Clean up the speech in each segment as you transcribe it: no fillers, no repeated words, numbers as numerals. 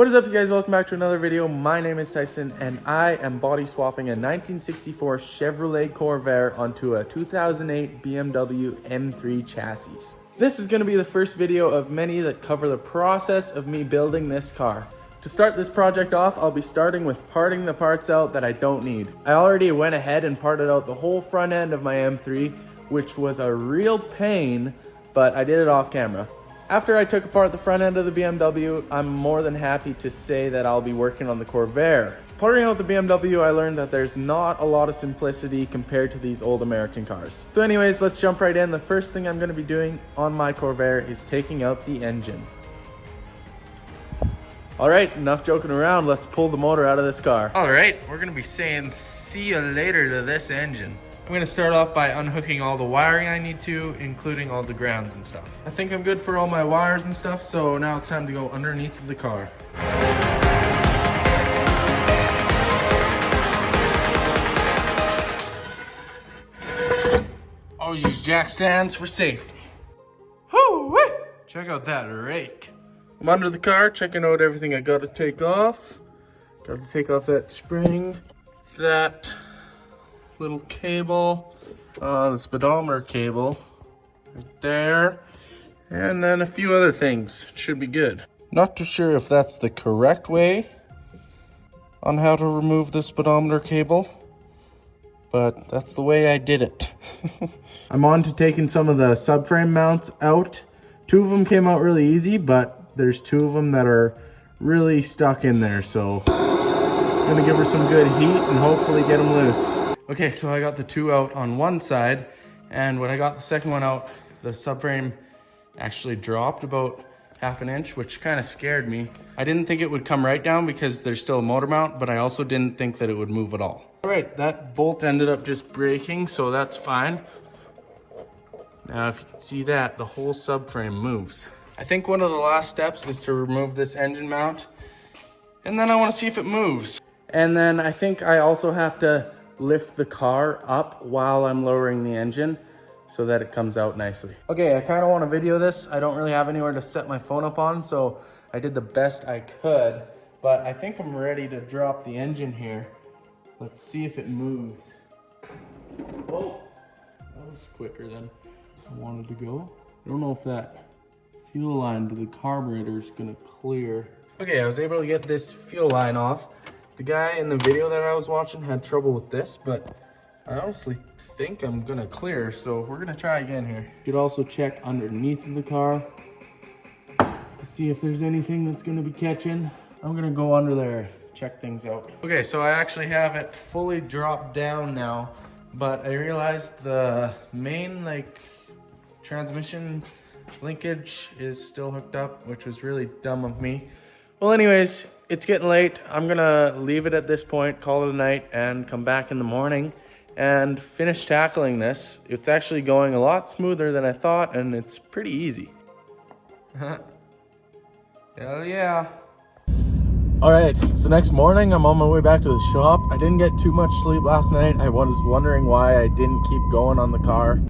What is up, you guys? Welcome back to another video. My name is Tyson and I am body swapping a 1964 Chevrolet Corvair onto a 2008 BMW M3 chassis. This is going to be the first video of many that cover the process of me building this car. To start this project off, I'll be starting with parting the parts out that I don't need. I already went ahead and parted out the whole front end of my M3, which was a real pain, but I did it off camera. After I took apart the front end of the BMW, I'm more than happy to say that I'll be working on the Corvair. Parting out the BMW, I learned that there's not a lot of simplicity compared to these old American cars. So anyways, let's jump right in. The first thing I'm going to be doing on my Corvair is taking out the engine. Alright, enough joking around, let's pull the motor out of this car. Alright, we're going to be saying see you later to this engine. I'm going to start off by unhooking all the wiring I need to, including all the grounds and stuff. I think I'm good for all my wires and stuff, so now it's time to go underneath the car. Always use jack stands for safety. Whoo-wee! Check out that rake. I'm under the car, checking out everything I got to take off. Got to take off that spring, that little cable, the speedometer cable right there, and then a few other things. Should be good. Not too sure if that's the correct way on how to remove the speedometer cable, but that's the way I did it. I'm on to taking some of the subframe mounts out. Two of them came out really easy, but there's two of them that are really stuck in there, so I'm gonna give her some good heat and hopefully get them loose. Okay, so I got the two out on one side, and when I got the second one out, the subframe actually dropped about half an inch, which kind of scared me. I didn't think it would come right down because there's still a motor mount, but I also didn't think that it would move at all. All right, that bolt ended up just breaking, so that's fine. Now, if you can see that, the whole subframe moves. I think one of the last steps is to remove this engine mount, and then I want to see if it moves. And then I think I also have to lift the car up while I'm lowering the engine so that it comes out nicely. Okay, I kind of want to video this. I don't really have anywhere to set my phone up on, so I did the best I could, but I think I'm ready to drop the engine here. Let's see if it moves. Whoa, that was quicker than I wanted to go. I don't know if that fuel line to the carburetor is gonna clear. Okay, I was able to get this fuel line off. The guy in the video that I was watching had trouble with this, but I honestly think I'm gonna clear, so we're gonna try again here. You could also check underneath of the car to see if there's anything that's gonna be catching. I'm gonna go under there, check things out. Okay, so I actually have it fully dropped down now, but I realized the main transmission linkage is still hooked up, which was really dumb of me. Well, anyways, it's getting late. I'm gonna leave it at this point, call it a night, and come back in the morning and finish tackling this. It's actually going a lot smoother than I thought, and it's pretty easy. Hell yeah. All right, it's the next morning. I'm on my way back to the shop. I didn't get too much sleep last night. I was wondering why I didn't keep going on the car.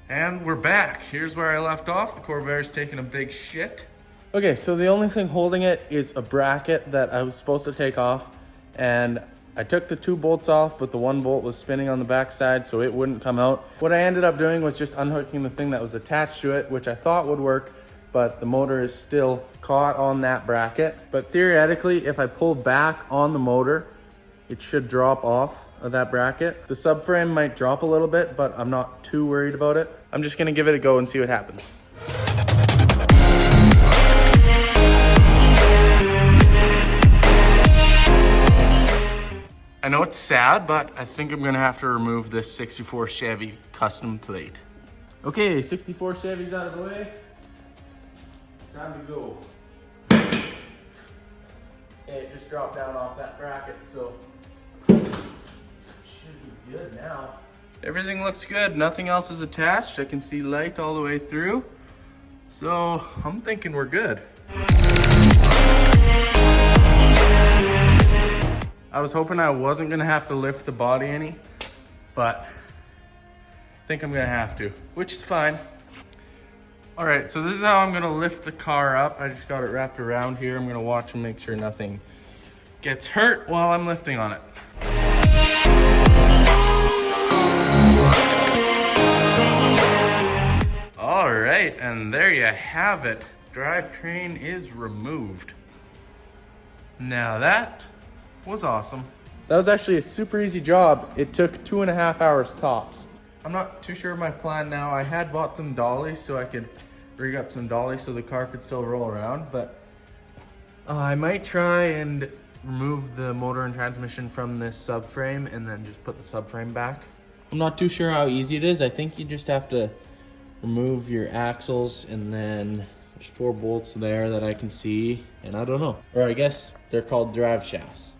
And we're back. Here's where I left off. The Corvair's taking a big shit. Okay, so the only thing holding it is a bracket that I was supposed to take off, and I took the two bolts off, but the one bolt was spinning on the back side, so it wouldn't come out. What I ended up doing was just unhooking the thing that was attached to it, which I thought would work, but the motor is still caught on that bracket. But theoretically, if I pull back on the motor, it should drop off of that bracket. The subframe might drop a little bit, but I'm not too worried about it. I'm just gonna give it a go and see what happens. I know it's sad, but I think I'm gonna have to remove this 64 Chevy custom plate. Okay, 64 Chevy's out of the way. Time to go. Okay, it just dropped down off that bracket, so it should be good now. Everything looks good, nothing else is attached. I can see light all the way through. So I'm thinking we're good. I was hoping I wasn't gonna have to lift the body any, but I think I'm gonna have to, which is fine. All right, so this is how I'm gonna lift the car up. I just got it wrapped around here. I'm gonna watch and make sure nothing gets hurt while I'm lifting on it. All right, and there you have it. Drivetrain is removed. Now that was awesome. That was actually a super easy job. It took 2.5 hours tops. I'm not too sure of my plan now. I had bought some dollies so I could rig up some dollies so the car could still roll around, but I might try and remove the motor and transmission from this subframe and then just put the subframe back. I'm not too sure how easy it is. I think you just have to remove your axles, and then there's 4 bolts there that I can see, and I don't know. Or I guess they're called drive shafts.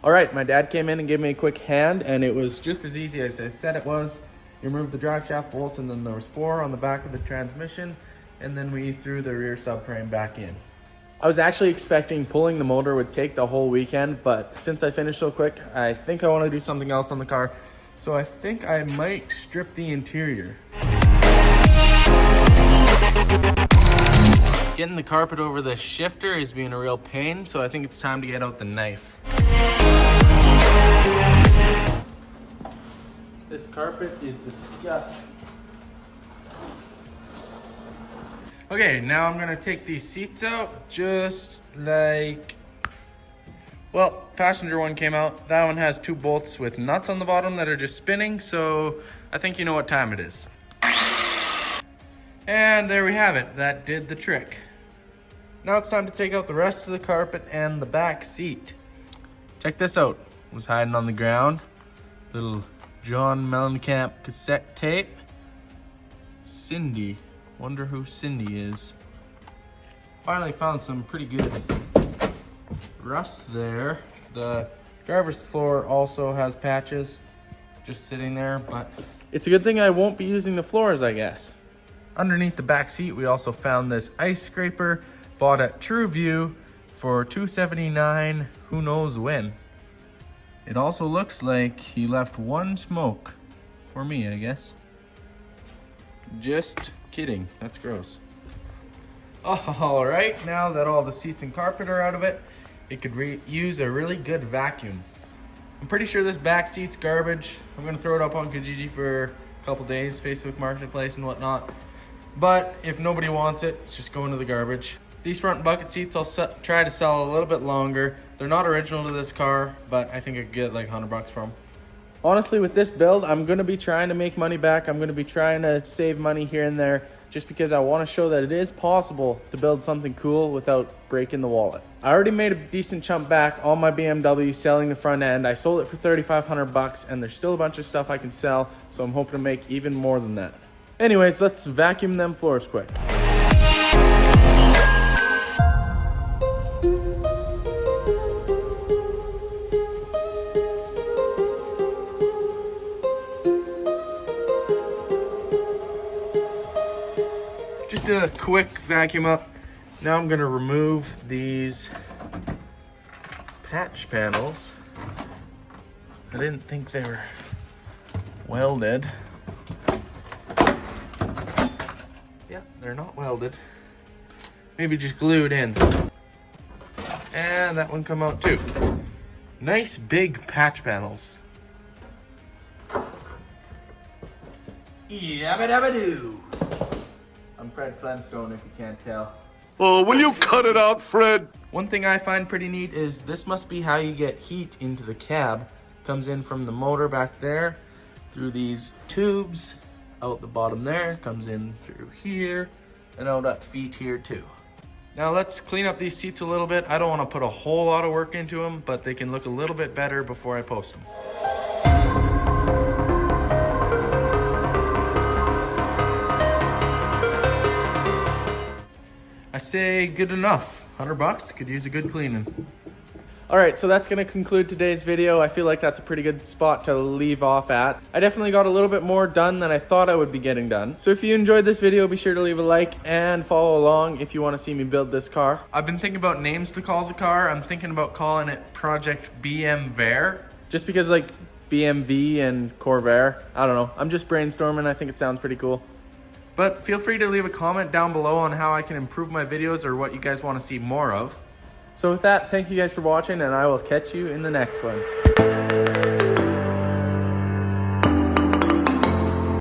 All right, my dad came in and gave me a quick hand, and it was just as easy as I said it was. You remove the drive shaft bolts, and then there was 4 on the back of the transmission, and then we threw the rear subframe back in. I was actually expecting pulling the motor would take the whole weekend, but since I finished so quick, I think I want to do something else on the car. So I think I might strip the interior. Getting the carpet over the shifter is being a real pain, so I think it's time to get out the knife. This carpet is disgusting. Okay, now I'm gonna take these seats out, just like, well, passenger one came out. That one has 2 bolts with nuts on the bottom that are just spinning, so I think you know what time it is. And there we have it, that did the trick. Now it's time to take out the rest of the carpet and the back seat. Check this out, was hiding on the ground. Little John Mellencamp cassette tape. Cindy. Wonder who Cindy is. Finally found some pretty good rust there. The driver's floor also has patches just sitting there, but it's a good thing I won't be using the floors, I guess. Underneath the back seat, we also found this ice scraper bought at True View for $279, who knows when. It also looks like he left 1 smoke for me, I guess. Just kidding, that's gross. All right, now that all the seats and carpet are out of it, it could use a really good vacuum. I'm pretty sure this back seat's garbage. I'm gonna throw it up on Kijiji for a couple days, Facebook Marketplace and whatnot. But if nobody wants it, it's just going to the garbage. These front bucket seats I'll try to sell a little bit longer. They're not original to this car, but I think I could get like $100 for them. Honestly, with this build, I'm gonna be trying to make money back. I'm gonna be trying to save money here and there, just because I wanna show that it is possible to build something cool without breaking the wallet. I already made a decent chunk back on my BMW selling the front end. I sold it for $3,500, and there's still a bunch of stuff I can sell, so I'm hoping to make even more than that. Anyways, let's vacuum them floors quick. Just a quick vacuum up. Now I'm gonna remove these patch panels. I didn't think they were welded. Yeah, they're not welded. Maybe just glued in. And that one come out too. Nice big patch panels. Yabba dabba doo. I'm Fred Flintstone, if you can't tell. Oh, will you cut it out, Fred? One thing I find pretty neat is this must be how you get heat into the cab. Comes in from the motor back there, through these tubes, out the bottom there, comes in through here, and out at the feet here too. Now let's clean up these seats a little bit. I don't want to put a whole lot of work into them, but they can look a little bit better before I post them. I say good enough. $100 could use a good cleaning. All right, so that's gonna conclude today's video. I feel like that's a pretty good spot to leave off at. I definitely got a little bit more done than I thought I would be getting done. So if you enjoyed this video, be sure to leave a like and follow along if you wanna see me build this car. I've been thinking about names to call the car. I'm thinking about calling it Project BM-Vair. Just because like BMV and Corvair, I don't know. I'm just brainstorming, I think it sounds pretty cool. But feel free to leave a comment down below on how I can improve my videos or what you guys want to see more of. So with that, thank you guys for watching, and I will catch you in the next one.